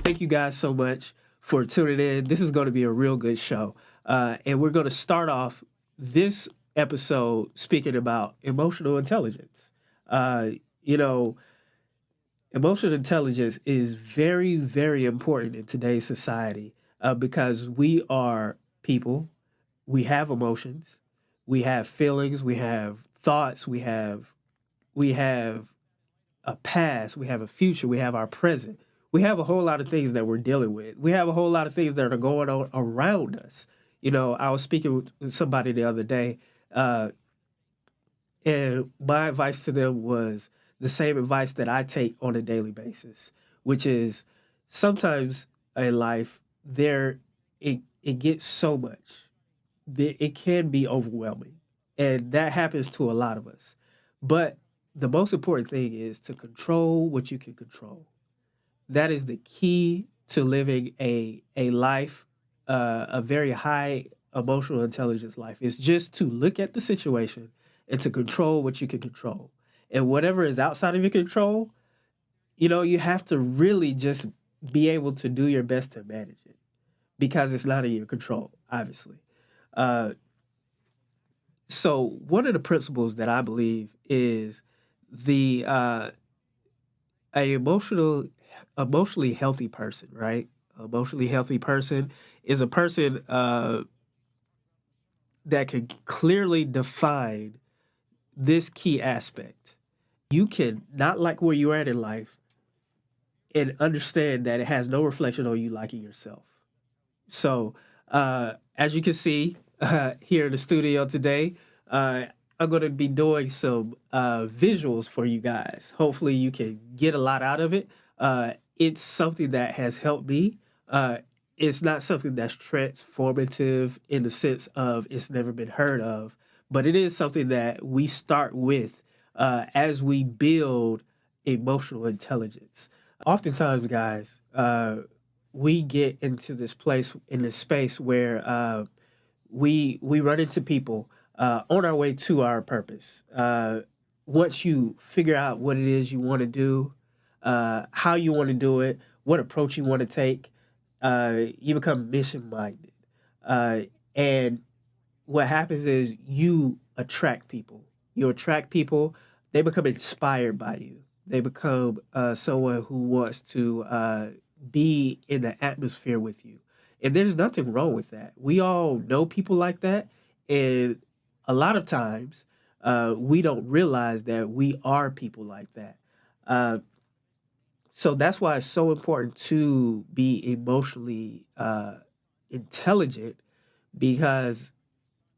Thank you guys so much for tuning in. This is going to be a real good show. And we're going to start off this episode speaking about emotional intelligence. Uh, you know, Emotional intelligence is very, very important in today's society because we are people, we have emotions, we have feelings, we have thoughts, we have a past, we have a future, we have our present. We have a whole lot of things that we're dealing with. We have a whole lot of things that are going on around us. I was speaking with somebody the other day, uh, and my advice to them was the same advice that I take on a daily basis, which is sometimes in life it gets so much that it can be overwhelming, and that happens to a lot of us. But the most important thing is to control what you can control. That is the key to living a life, a very high emotional intelligence life. Is just to look at the situation and to control what you can control. And whatever is outside of your control, you have to really just be able to do your best to manage it because it's not in your control, obviously. Uh, so one of the principles that I believe is the a emotionally healthy person, right? Emotionally healthy person is a person that can clearly define this key aspect. You can not like where you're at in life and understand that it has no reflection on you liking yourself. So, as you can see here in the studio today, uh, I'm going to be doing some visuals for you guys. Hopefully, you can get a lot out of it. It's something that has helped me. Uh, it's not something that's transformative in the sense of it's never been heard of, but it is something that we start with as we build emotional intelligence. Oftentimes, guys, we get into this place in this space where we run into people on our way to our purpose. Once you figure out what it is you want to do, how you want to do it, what approach you want to take, you become mission minded. Uh, and what happens is you attract people. You attract people, they become inspired by you. They become someone who wants to be in the atmosphere with you. And there's nothing wrong with that. We all know people like that. And a lot of times, we don't realize that we are people like that. Uh, so that's why it's so important to be emotionally intelligent because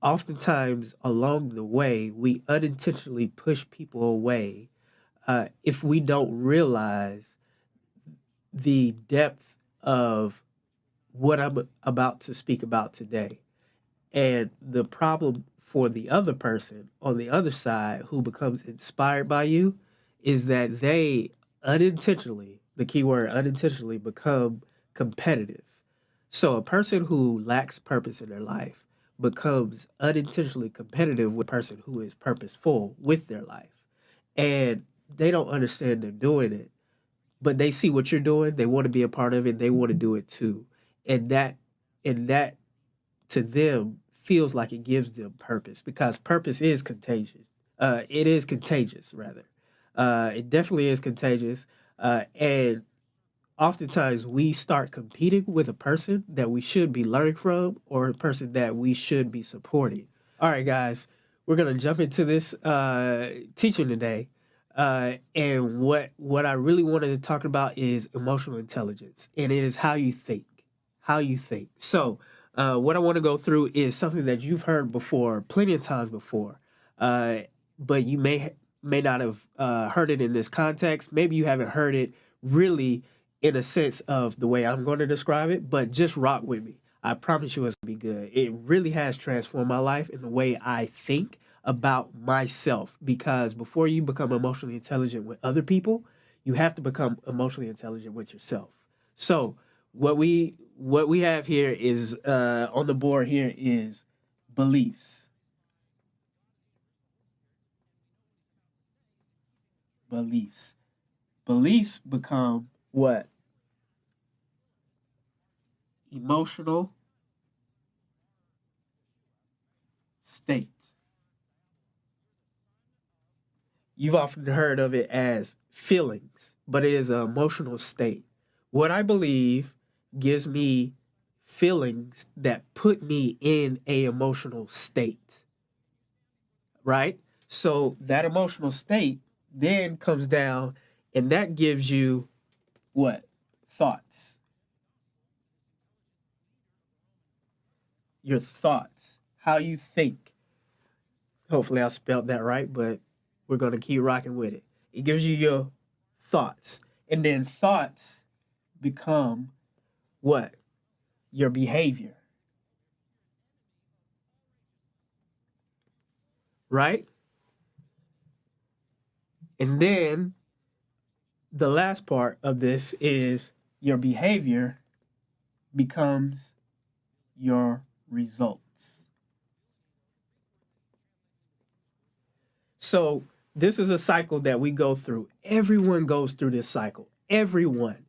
oftentimes along the way, we unintentionally push people away if we don't realize the depth of what I'm about to speak about today. And the problem for the other person on the other side who becomes inspired by you is that they unintentionally, the key word unintentionally, become competitive. So a person who lacks purpose in their life becomes unintentionally competitive with a person who is purposeful with their life. And they don't understand they're doing it, but they see what you're doing, they want to be a part of it, they want to do it too. And that to them feels like it gives them purpose because purpose is contagious. It is contagious, rather. It definitely is contagious. And oftentimes we start competing with a person that we should be learning from or a person that we should be supporting. All right, guys, we're gonna jump into this teaching today, and what I really wanted to talk about is emotional intelligence, and it is how you think, how you think. So, what I want to go through is something that you've heard before, plenty of times before, uh, but you may not have heard it in this context. Maybe you haven't heard it really in a sense of the way I'm going to describe it, but just rock with me. I promise you it's gonna be good. It really has transformed my life in the way I think about myself, because before you become emotionally intelligent with other people, you have to become emotionally intelligent with yourself. So what we have here is on the board here is beliefs. Beliefs. Beliefs become what? Emotional state. You've often heard of it as feelings, but it is an emotional state. What I believe gives me feelings that put me in a emotional state, right? So that emotional state then comes down, and that gives you what? Thoughts. Your thoughts, how you think. Hopefully I spelled that right, but we're going to keep rocking with it. It gives you your thoughts. And then thoughts become what? Your behavior, right? And then the last part of this is your behavior becomes your results. So this is a cycle that we go through. Everyone goes through this cycle. Everyone.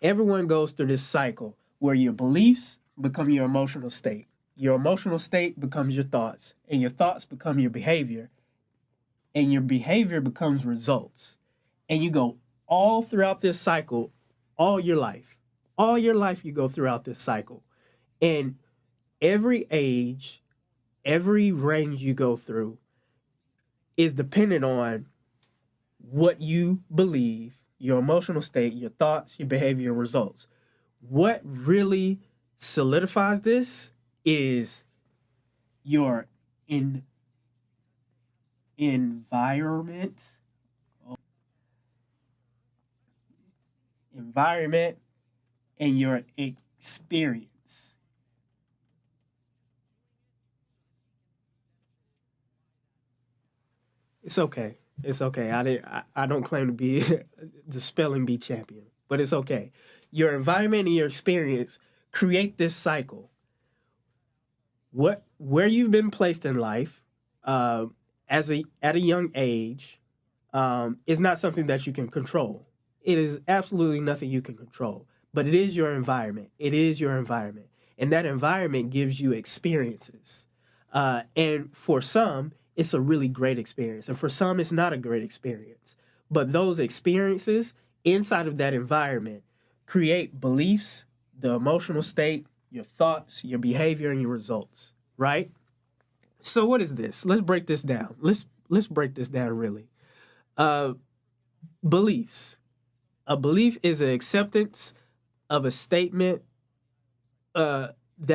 Everyone goes through this cycle where your beliefs become your emotional state. Your emotional state becomes your thoughts, and your thoughts become your behavior, and your behavior becomes results. And you go all throughout this cycle, all your life. All your life, you go throughout this cycle. And every age, every range you go through is dependent on what you believe, your emotional state, your thoughts, your behavior, and results. What really solidifies this is your in environment, environment, and your experience. It's okay. It's okay. I don't claim to be the spelling bee champion, but it's okay. Your environment and your experience create this cycle. What Where you've been placed in life, uh, as a at a young age, is not something that you can control. It is absolutely nothing you can control, but it is your environment. It is your environment, and that environment gives you experiences. And for some, it's a really great experience, and for some, it's not a great experience. But those experiences inside of that environment create beliefs, the emotional state, your thoughts, your behavior, and your results. Right? So, what is this? Let's break this down. Let's break this down really. Uh, Beliefs. A belief is an acceptance of a statement, that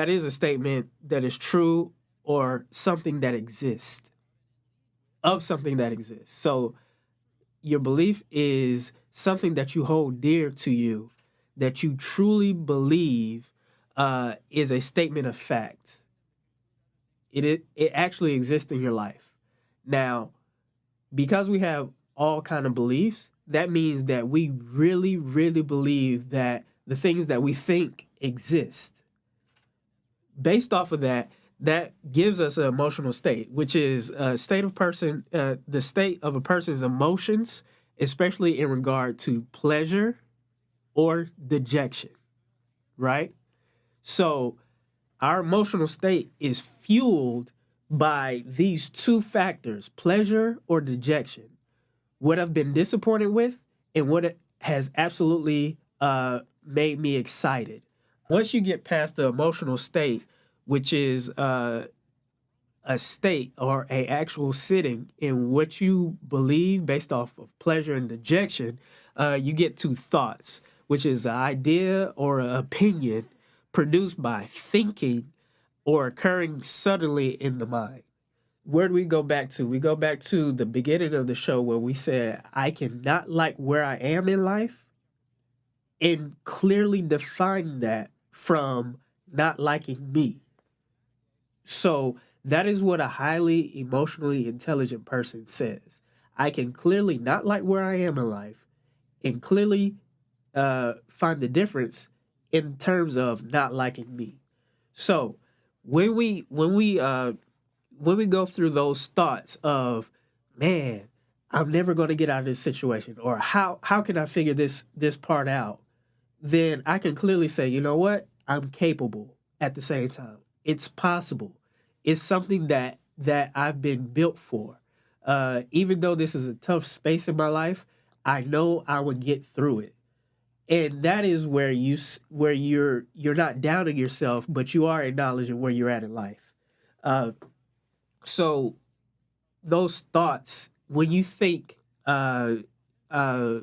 is a statement that is true, or something that exists, of something that exists. So your belief is something that you hold dear to you, that you truly believe, is a statement of fact. It actually exists in your life. Now, because we have all kind of beliefs, that means that we really, really believe that the things that we think exist. Based off of that, that gives us an emotional state, which is the state of a person's emotions, especially in regard to pleasure or dejection, right? So our emotional state is fueled by these two factors, pleasure or dejection. What I've been disappointed with, and what it has absolutely made me excited. Once you get past the emotional state, which is a state or a actual sitting in what you believe based off of pleasure and dejection, you get to thoughts, which is an idea or an opinion produced by thinking or occurring suddenly in the mind. Where do we go back to? We go back to the beginning of the show where we said, I cannot like where I am in life, and clearly define that from not liking me. So That is what a highly emotionally intelligent person says. I can clearly not like where I am in life and clearly find the difference in terms of not liking me. So when we go through those thoughts of, man, I'm never going to get out of this situation, or how can I figure this part out, then I can clearly say, you know what, I'm capable. At the same time, it's possible. It's something that I've been built for. Even though this is a tough space in my life, I know I would get through it. And that is where where you're not doubting yourself, but you are acknowledging where you're at in life. Uh, so those thoughts, uh, uh,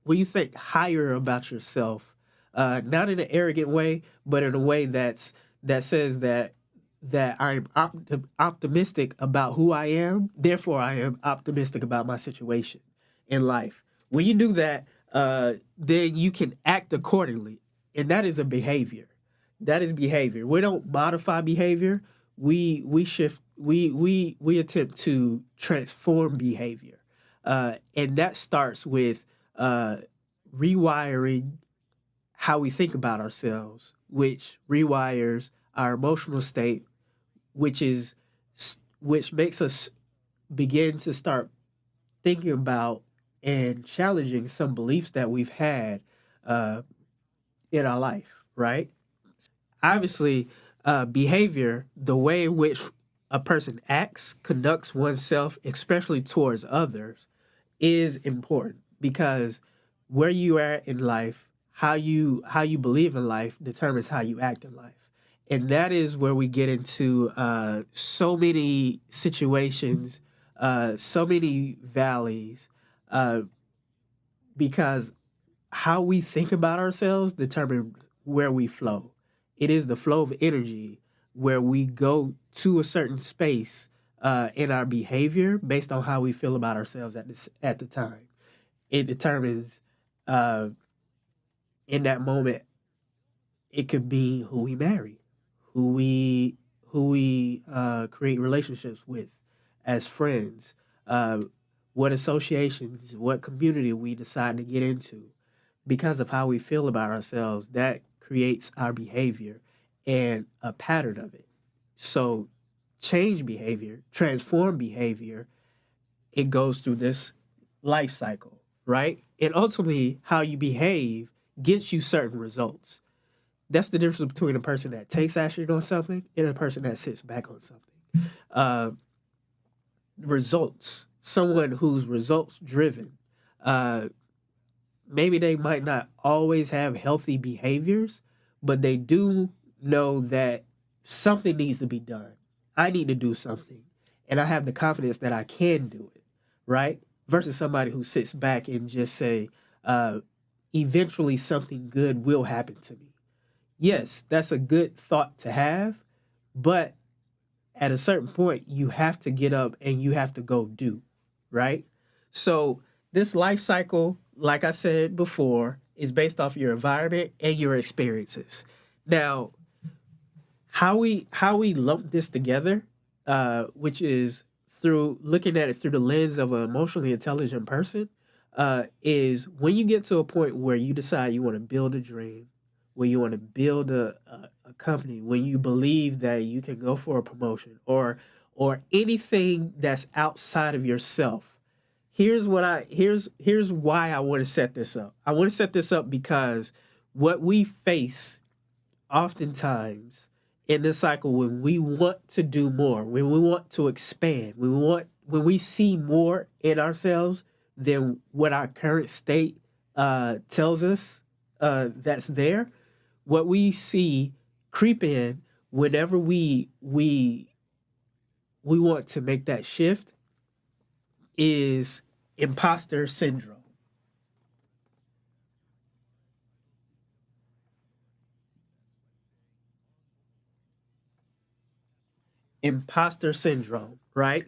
when you think higher about yourself, not in an arrogant way, but in a way that says that I'm optimistic about who I am. Therefore, I am optimistic about my situation in life. When you do that, then you can act accordingly, and that is a behavior. That is behavior. We don't modify behavior. We shift. We attempt to transform behavior, and that starts with uh, rewiring how we think about ourselves, which rewires our emotional state, which is which makes us begin to start thinking about and challenging some beliefs that we've had uh, in our life, right? Obviously, behavior, the way in which a person acts, conducts oneself, especially towards others, is important because where you are in life, how you believe in life determines how you act in life. And that is where we get into so many situations, so many valleys, uh, because how we think about ourselves determine where we flow. It is the flow of energy where we go to a certain space in our behavior based on how we feel about ourselves at the time. It determines uh, in that moment. It could be who we marry, who we who we create relationships with as friends, uh, what associations, what community we decide to get into because of how we feel about ourselves. That creates our behavior and a pattern of it. So, change behavior, transform behavior, it goes through this life cycle, right? And ultimately, how you behave gets you certain results. That's the difference between a person that takes action on something and a person that sits back on something. Uh, Results. Someone who's results driven. Uh, Maybe they might not always have healthy behaviors, but they do know that something needs to be done. I need to do something, and I have the confidence that I can do it, right? Versus somebody who sits back and just say, uh, eventually something good will happen to me. Yes, that's a good thought to have, but at a certain point, you have to get up and you have to go do, right? So, this life cycle, like I said before, is based off your environment and your experiences. Now, how we lump this together, which is through looking at it through the lens of an emotionally intelligent person, is when you get to a point where you decide you want to build a dream, when you want to build a company, when you believe that you can go for a promotion or anything that's outside of yourself. Here's why I want to set this up. I want to set this up because what we face oftentimes in this cycle, when we want to do more, when we want to expand, when we see more in ourselves than what our current state tells us that's there, what we see creep in whenever we want to make that shift is imposter syndrome. Imposter syndrome, right?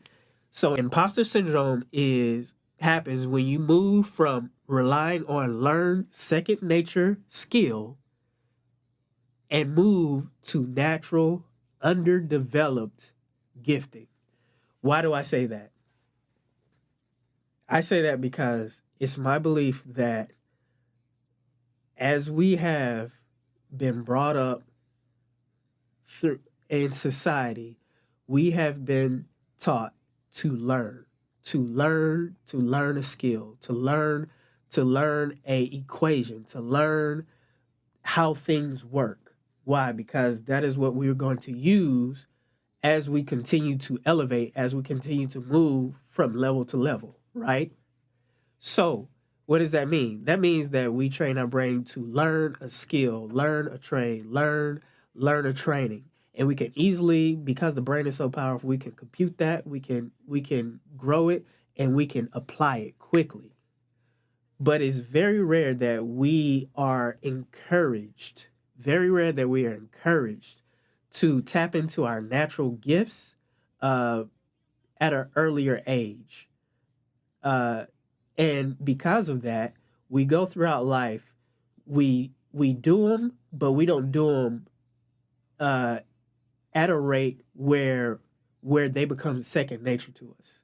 So imposter syndrome is happens when you move from relying on learned second nature skill and move to natural underdeveloped gifting. Why do I say that? I say that because it's my belief that as we have been brought up through in society, we have been taught to learn, to learn a skill, to learn a equation, to learn how things work. Why? Because that is what we're going to use as we continue to elevate, as we continue to move from level to level, right? So, what does that mean? That means that we train our brain to learn a skill, learn a trade, learn a training. And we can easily, because the brain is so powerful, we can compute that, we can grow it, and we can apply it quickly. But it's very rare that we are encouraged, very rare that we are encouraged to tap into our natural gifts uh, at an earlier age. Uh, and because of that, we go throughout life, we do them, but we don't do them uh, at a rate where they become second nature to us.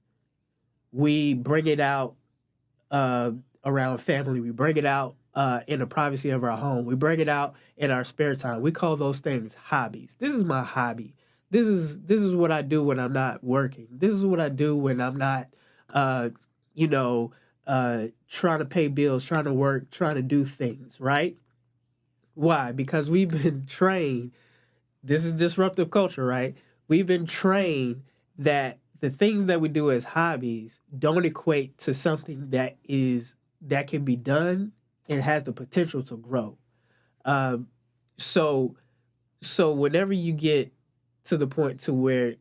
We bring it out uh, around family. We bring it out in the privacy of our home. We bring it out in our spare time. We call those things hobbies. This is my hobby. This is what I do when I'm not working. This is what I do when I'm not, uh, you know, trying to pay bills, trying to work, trying to do things. Right? Why? Because we've been trained. This is disruptive culture, right? We've been trained that the things that we do as hobbies don't equate to something that can be done and has the potential to grow. Um, so so whenever you get to the point to where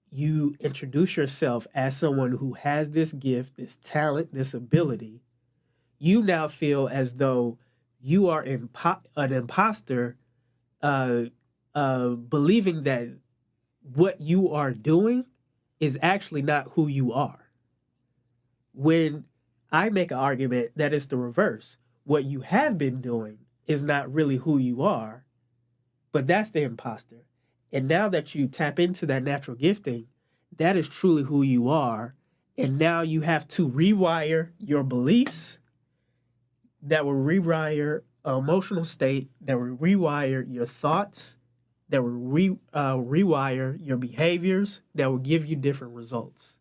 you introduce yourself as someone who has this gift, this talent, this ability, you now feel as though you are an imposter, uh, believing that what you are doing is actually not who you are. When I make an argument that it's the reverse, what you have been doing is not really who you are, but that's the imposter. And now that you tap into that natural gifting, that is truly who you are. And now you have to rewire your beliefs that will rewire emotional state, that will rewire your thoughts, that will rewire your behaviors, that will give you different results.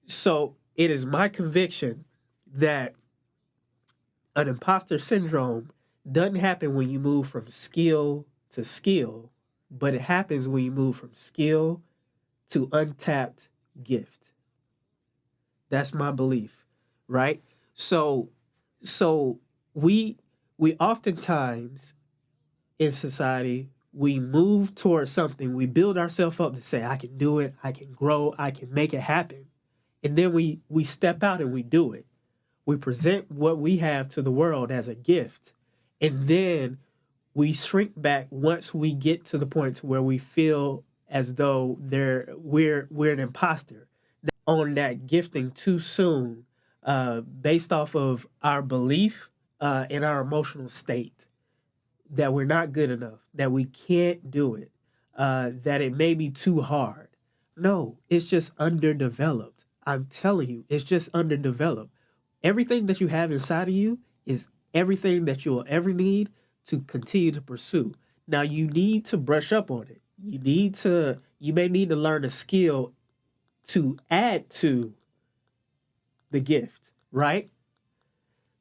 So it is my conviction that an imposter syndrome doesn't happen when you move from skill to skill, but it happens when you move from skill to untapped gift. That's my belief, right? So so we we oftentimes in society we move towards something, we build ourselves up to say I can do it, I can grow, I can make it happen. And then we step out and we do it. We present what we have to the world as a gift. And then we shrink back once we get to the point to where we feel as though we're an imposter on that gifting too soon, based off of our belief in our emotional state that we're not good enough, that we can't do it, that it may be too hard. No, it's just underdeveloped. I'm telling you, it's just underdeveloped. Everything that you have inside of you is everything that you will ever need to continue to pursue. Now, you need to brush up on it. You may need to learn a skill to add to the gift, right?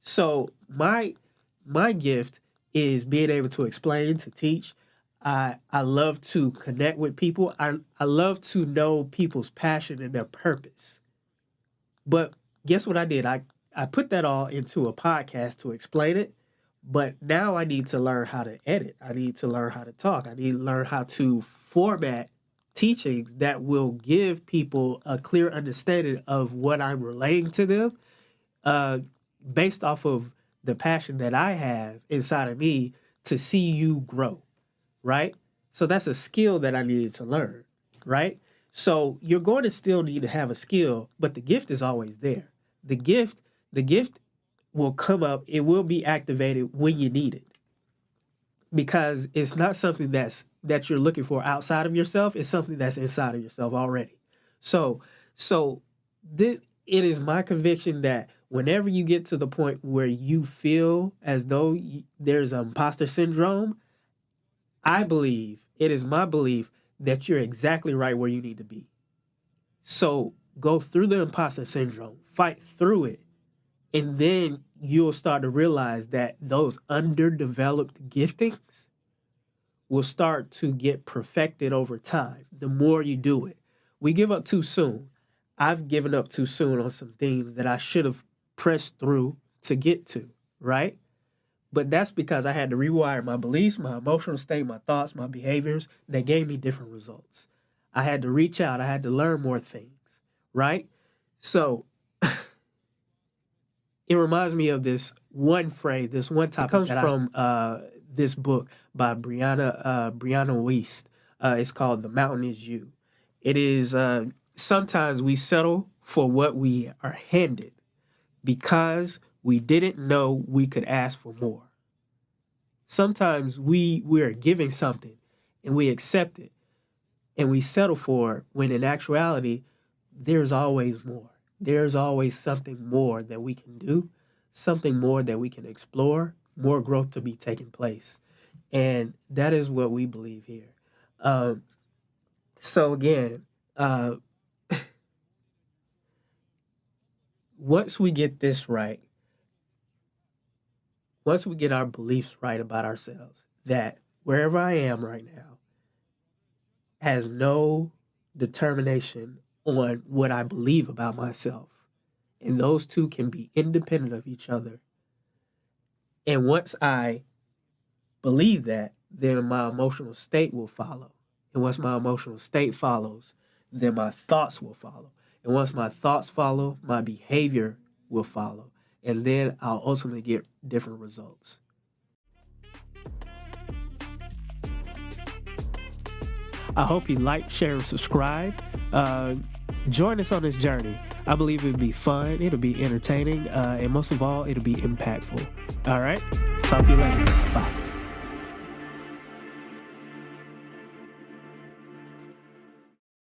So my gift is being able to explain, to teach. I love to connect with people. I love to know people's passion and their purpose. But guess what I did? I put that all into a podcast to explain it. But now I need to learn how to edit. I need to learn how to talk. I need to learn how to format teachings that will give people a clear understanding of what I'm relaying to them, uh, based off of the passion that I have inside of me to see you grow, right? So that's a skill that I needed to learn, right? So you're going to still need to have a skill, but the gift is always there. The gift, the gift will come up, it will be activated when you need it. because it's not something that you're looking for outside of yourself. It's something that's inside of yourself already. So so this it is my conviction that whenever you get to the point where you feel as though there's imposter syndrome, I believe, it is my belief that you're exactly right where you need to be. So go through the imposter syndrome, fight through it, and then you'll start to realize that those underdeveloped giftings will start to get perfected over time the more you do it. We give up too soon. I've given up too soon on some things that I should have pressed through to get to, right? But that's because I had to rewire my beliefs, my emotional state, my thoughts, my behaviors that gave me different results. I had to reach out, I had to learn more things, right? So it reminds me of this one phrase, this one topic. It comes from this book by Brianna Wiest. It's called "The Mountain Is You." It is sometimes we settle for what we are handed because we didn't know we could ask for more. Sometimes we're giving something and we accept it and we settle for it when in actuality there's always more. There's always something more that we can do, something more that we can explore, more growth to be taking place. And that is what we believe here. So again, once we get this right, once we get our beliefs right about ourselves, that wherever I am right now has no determination on what I believe about myself. And those two can be independent of each other. And once I believe that, then my emotional state will follow. And once my emotional state follows, then my thoughts will follow. And once my thoughts follow, my behavior will follow. And then I'll ultimately get different results. I hope you like, share, and subscribe. Join us on this journey. I believe it'll be fun, it'll be entertaining, and most of all, it'll be impactful. All right? Talk to you later. Bye.